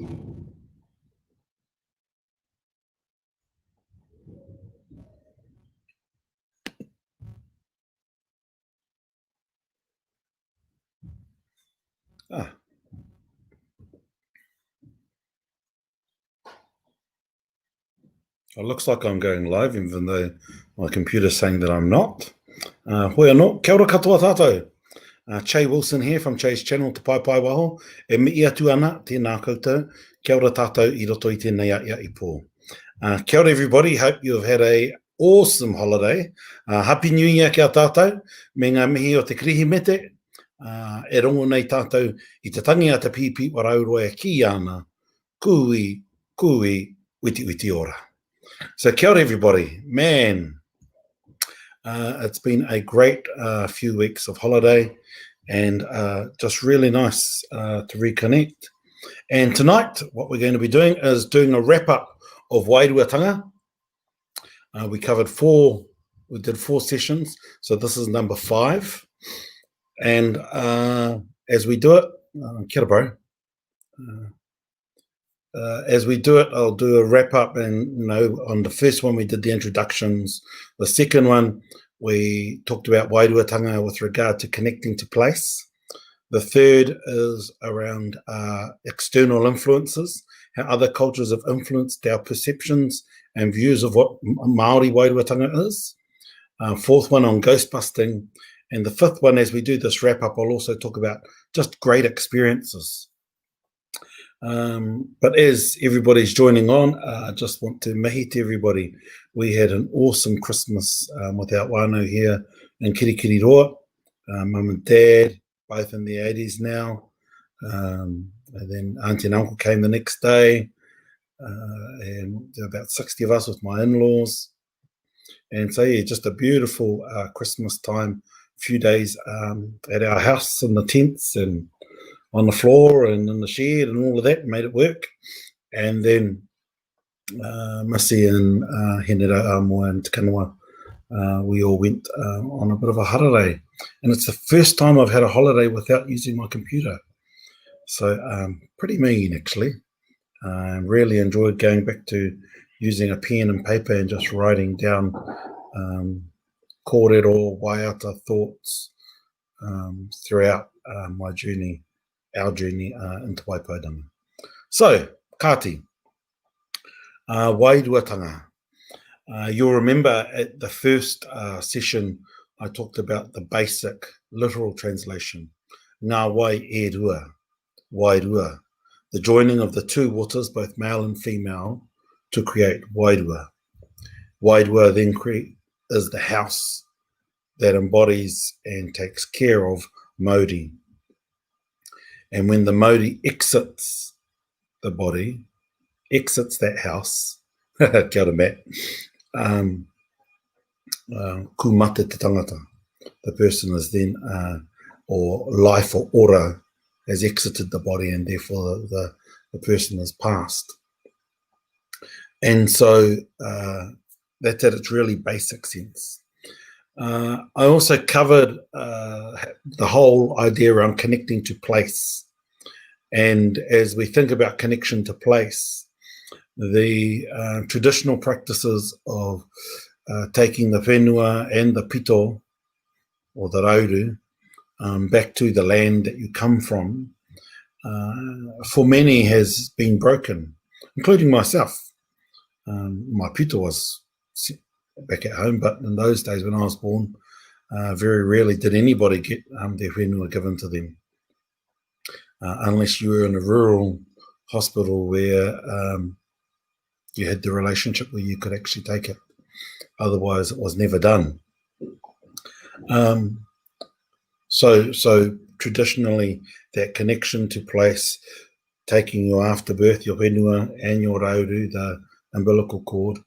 Ah. It looks like I'm going live, even though my computer's saying that I'm not. Hoi anō, kia ora katoa tātou. Che Wilson here from Che's channel, Te Pai Pai Waho. E mi atu ana, tēnā koutou. Kia ora tātou I roto I tēnei ia I pō. Kia ora everybody, hope you have had a awesome holiday. Happy New Year kia tātou. Me ngā mihi o te krihi mete. E rongo nei tātou I te tangi a te pipi warauroe ki ana. Kui, witi witi ora. So kia ora everybody. Man, it's been a great few weeks of holiday and just really nice to reconnect. And tonight, what we're going to be doing is doing a wrap-up of Wairuatanga. We did 4 sessions, so this is number 5. And as we do it, kia ora, bro. As we do it, I'll do a wrap-up, and on the first one we did the introductions. The second one, we talked about Wairuatanga with regard to connecting to place. The third is around external influences, how other cultures have influenced our perceptions and views of what Māori Wairuatanga is. Fourth one on ghostbusting. And the fifth one, as we do this wrap-up, I'll also talk about just great experiences. But as everybody's joining on, I just want to mihi to everybody. We had an awesome Christmas with our whānau here in Kirikiriroa. Mum and Dad, both in their 80s now. And then Auntie and Uncle came the next day. And there were about 60 of us with my in-laws. And so, yeah, just a beautiful Christmas time. A few days at our house in the tents and on the floor and in the shed and all of that, made it work. And then Missy and Henera Amo and Te Kanawa, we all went on a bit of a holiday. And it's the first time I've had a holiday without using my computer. So pretty mean, actually. Really enjoyed going back to using a pen and paper and just writing down kōrero, waiata thoughts throughout my journey, our journey into Waipaudanga. So, Kāti, Wairuatanga. You'll remember at the first session, I talked about the basic literal translation. Ngā wai e rua, Waidua, the joining of the 2 waters, both male and female, to create Waidua. Waidua then is the house that embodies and takes care of Maori. And when the Maori exits the body, exits that house, kia ora Matt, ku mate te tangata. The person is then, or life or ora, has exited the body, and therefore the person has passed. And so that's at its really basic sense. I also covered the whole idea around connecting to place. And as we think about connection to place, the traditional practices of taking the whenua and the pito, or the rauru, back to the land that you come from, for many has been broken, including myself. My pito was back at home, but in those days when I was born, very rarely did anybody get their whenua given to them, unless you were in a rural hospital where you had the relationship where you could actually take it. Otherwise, it was never done. So traditionally, that connection to place, taking your afterbirth, your whenua and your rauru, the umbilical cord,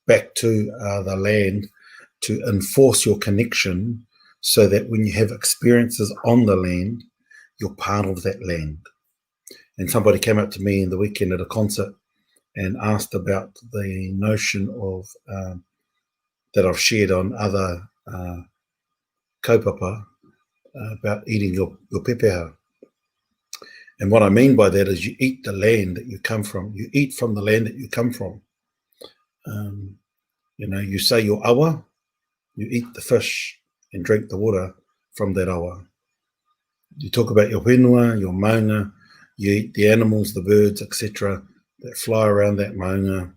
back to the land to enforce your connection, so that when you have experiences on the land, you're part of that land. And somebody came up to me in the weekend at a concert and asked about the notion of that I've shared on other kaupapa about eating your pepeha. And what I mean by that is you eat the land that you come from. You eat from the land that you come from. You say your awa, you eat the fish and drink the water from that awa. You talk about your whenua, your maunga, you eat the animals, the birds, etc., that fly around that maunga,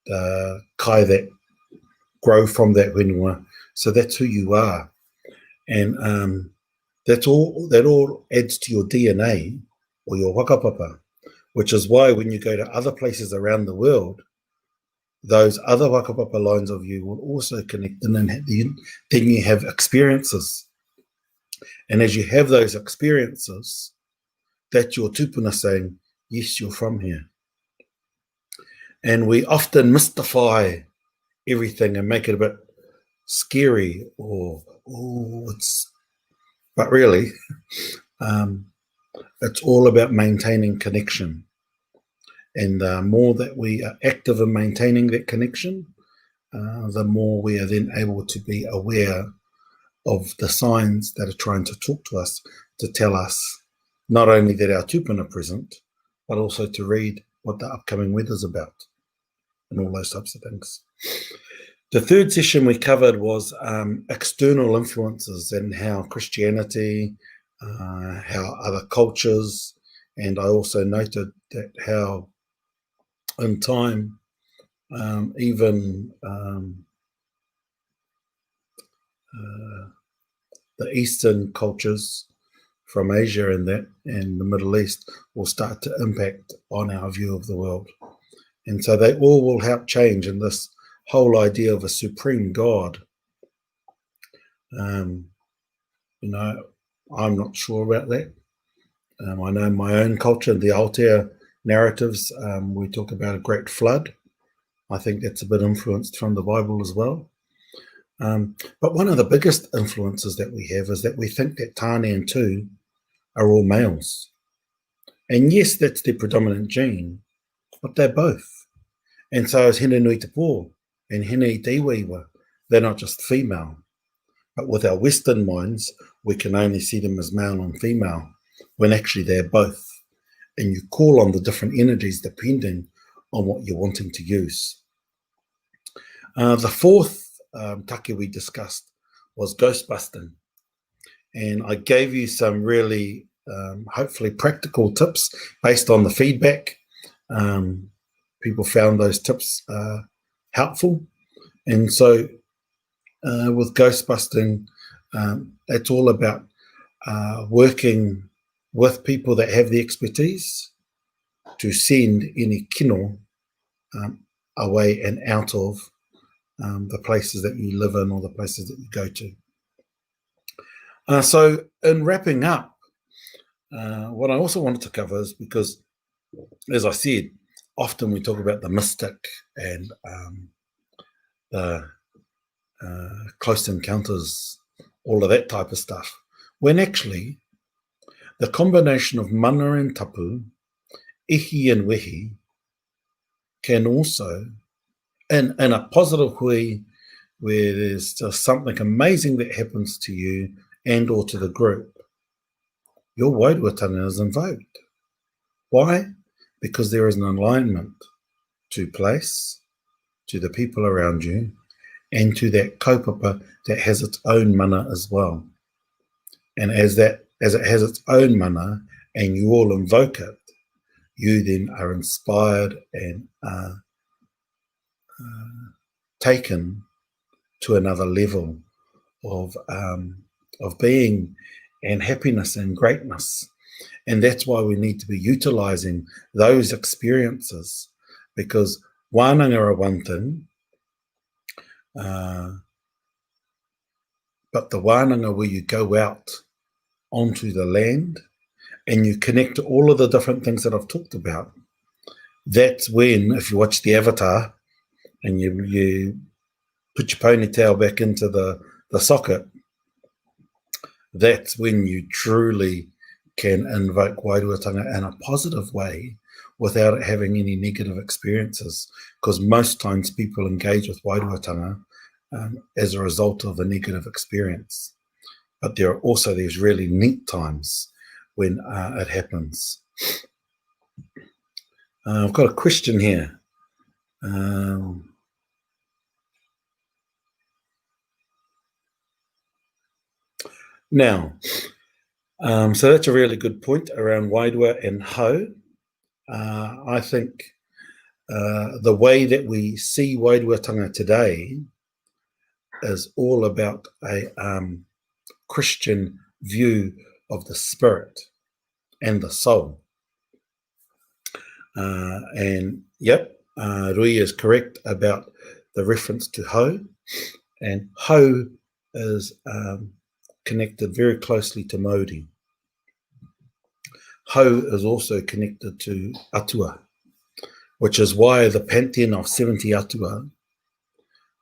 the kai that grow from that whenua. So that's who you are. And that all adds to your DNA or your whakapapa, which is why when you go to other places around the world, those other whakapapa lines of you will also connect, and then you have experiences. And as you have those experiences, that's your tupuna saying, yes, you're from here. And we often mystify everything and make it a bit scary but really, it's all about maintaining connection. And the more that we are active in maintaining that connection, the more we are then able to be aware of the signs that are trying to talk to us, to tell us not only that our tupuna are present, but also to read what the upcoming weather's about and all those types of things. The third session we covered was external influences and how Christianity, how other cultures, and I also noted that how in time even the Eastern cultures from Asia and the Middle East will start to impact on our view of the world. And so they all will help change in this whole idea of a supreme God. I'm not sure about that. I know in my own culture, the Aotea narratives, we talk about a great flood. I think that's a bit influenced from the Bible as well. But one of the biggest influences that we have is that we think that Tāne and Tu are all males. And yes, that's their predominant gene, but they're both. And so is Hene Nui Te Pō and Hene Te Iwiwa. They're not just female. But with our Western minds, we can only see them as male and female, when actually they're both. And you call on the different energies depending on what you're wanting to use. The fourth take we discussed was Ghostbusting. And I gave you some really, hopefully practical tips based on the feedback. People found those tips helpful. And so with Ghostbusting, it's all about working with people that have the expertise to send any kino away and out of the places that you live in or the places that you go to. So in wrapping up, what I also wanted to cover is because, as I said, often we talk about the mystic and the close encounters, all of that type of stuff, when actually the combination of mana and tapu, ihi and wehi, can also, in a positive way, where there's just something amazing that happens to you and or to the group, your Wairuatanga is invoked. Why? Because there is an alignment to place, to the people around you, and to that kaupapa that has its own mana as well. And as it has its own mana and you all invoke it, you then are inspired and are taken to another level of being and happiness and greatness. And that's why we need to be utilizing those experiences, because wānanga are one thing, but the wānanga where you go out onto the land and you connect to all of the different things that I've talked about, that's when, if you watch the Avatar and you put your ponytail back into the socket, that's when you truly can invoke Wairuatanga in a positive way without it having any negative experiences, because most times people engage with Wairuatanga as a result of a negative experience. But there are also these really neat times when it happens. I've got a question here. Now, so that's a really good point around Waidua and Hau. I think the way that we see Wairuatanga today is all about a Christian view of the spirit and the soul. And yep, Rui is correct about the reference to Hau, and Hau is connected very closely to Maori. Hau is also connected to Atua, which is why the pantheon of 70 Atua,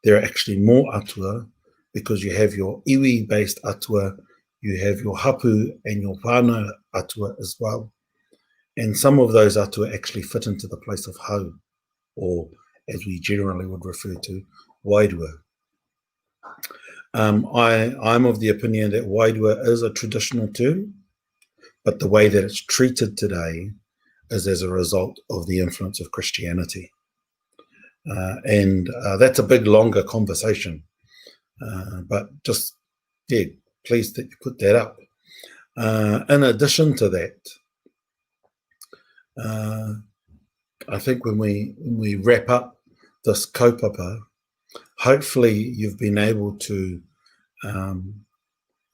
there are actually more Atua, because you have your iwi-based Atua, you have your hapu and your whānau Atua as well. And some of those Atua actually fit into the place of Hau, or as we generally would refer to, Waidua. I'm of the opinion that Waidua is a traditional term, but the way that it's treated today is as a result of the influence of Christianity. And that's a big, longer conversation. But just, yeah, pleased that you put that up. In addition to that, I think when we wrap up this kaupapa, hopefully you've been able to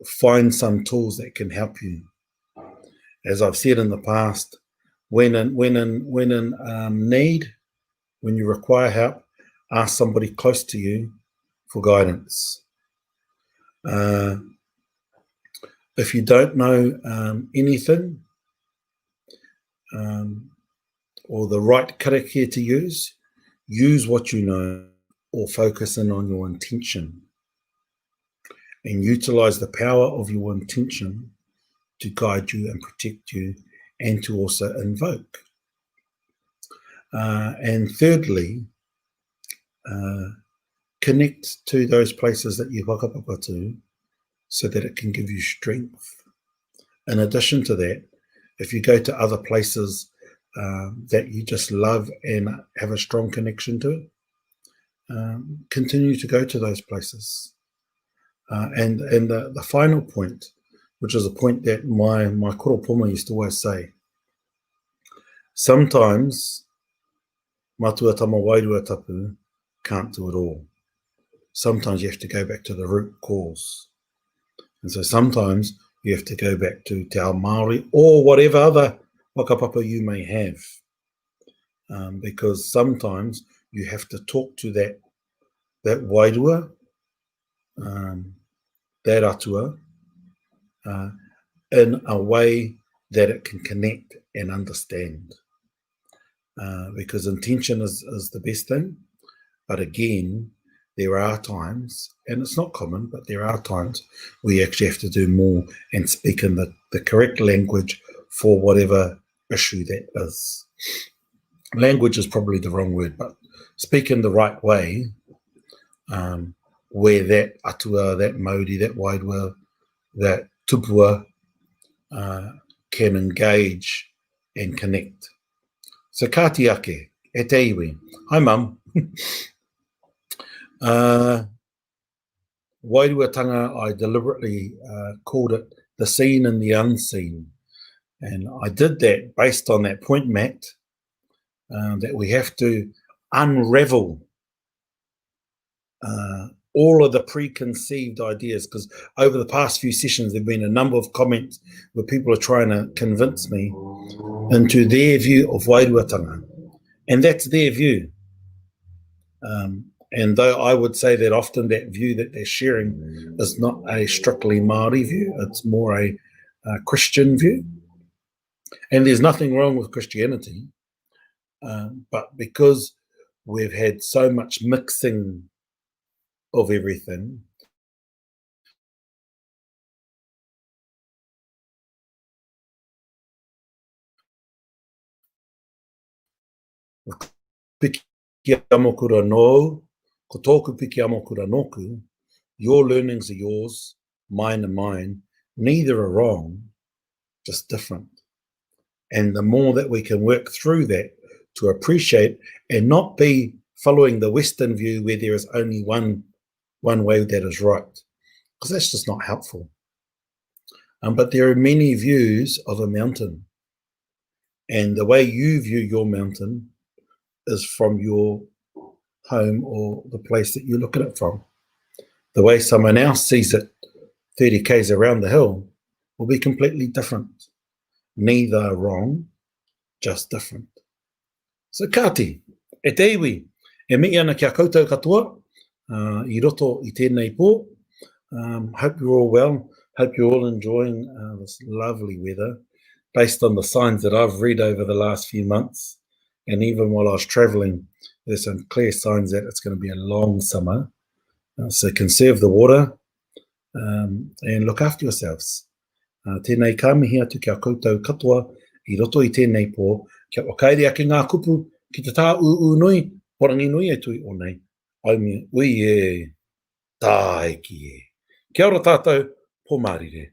find some tools that can help you. As I've said in the past, when in need, when you require help, ask somebody close to you for guidance. If you don't know anything, or the right karakia to use what you know, or focus in on your intention and utilize the power of your intention to guide you and protect you, and to also invoke. And thirdly, connect to those places that you whakapapa to, so that it can give you strength. In addition to that, if you go to other places that you just love and have a strong connection to, continue to go to those places. And the final point, which is a point that my koropoma used to always say, sometimes matua tama wairua tapu can't do it all. Sometimes you have to go back to the root cause. And so sometimes you have to go back to te ao Māori, or whatever other whakapapa you may have. Because sometimes you have to talk to that wairua, that atua, in a way that it can connect and understand. Because intention is the best thing. But again, there are times, and it's not common, but there are times where you actually have to do more and speak in the correct language for whatever issue that is. Language is probably the wrong word, but speak in the right way, where that atua, that Māori, that Waidua, that tupua can engage and connect. So kāti ake, e te iwi. Hi, Mum. Wairuatanga, I deliberately called it the seen and the unseen. And I did that based on that point, Matt, that we have to unravel all of the preconceived ideas, because over the past few sessions, there have been a number of comments where people are trying to convince me into their view of Wairuatanga. And that's their view. And though I would say that often that view that they're sharing is not a strictly Māori view, it's more a Christian view. And there's nothing wrong with Christianity, but because we've had so much mixing of everything, piki amokura no, ko tōku piki amokura noku, your learnings are yours, mine are mine, neither are wrong, just different. And the more that we can work through that to appreciate and not be following the Western view where there is only one way that is right, because that's just not helpful. But there are many views of a mountain, and the way you view your mountain is from your home or the place that you look at it from. The way someone else sees it 30 k's around the hill will be completely different. Neither wrong, just different. So kāti, e te iwi, e mihi ana kia koutou katoa, I roto I tēnei pō. Hope you're all well, hope you're all enjoying this lovely weather, based on the signs that I've read over the last few months, and even while I was travelling, there's some clear signs that it's going to be a long summer. So conserve the water and look after yourselves. Tēnei kāmihi atu kia koutou katoa I roto I tēnei pō, kia wakaere ake ngā kupu ki te tā nui, porangi nui e tui o nei. Aumi, ui e, tā eki e. Kia ora tātou, pō marire.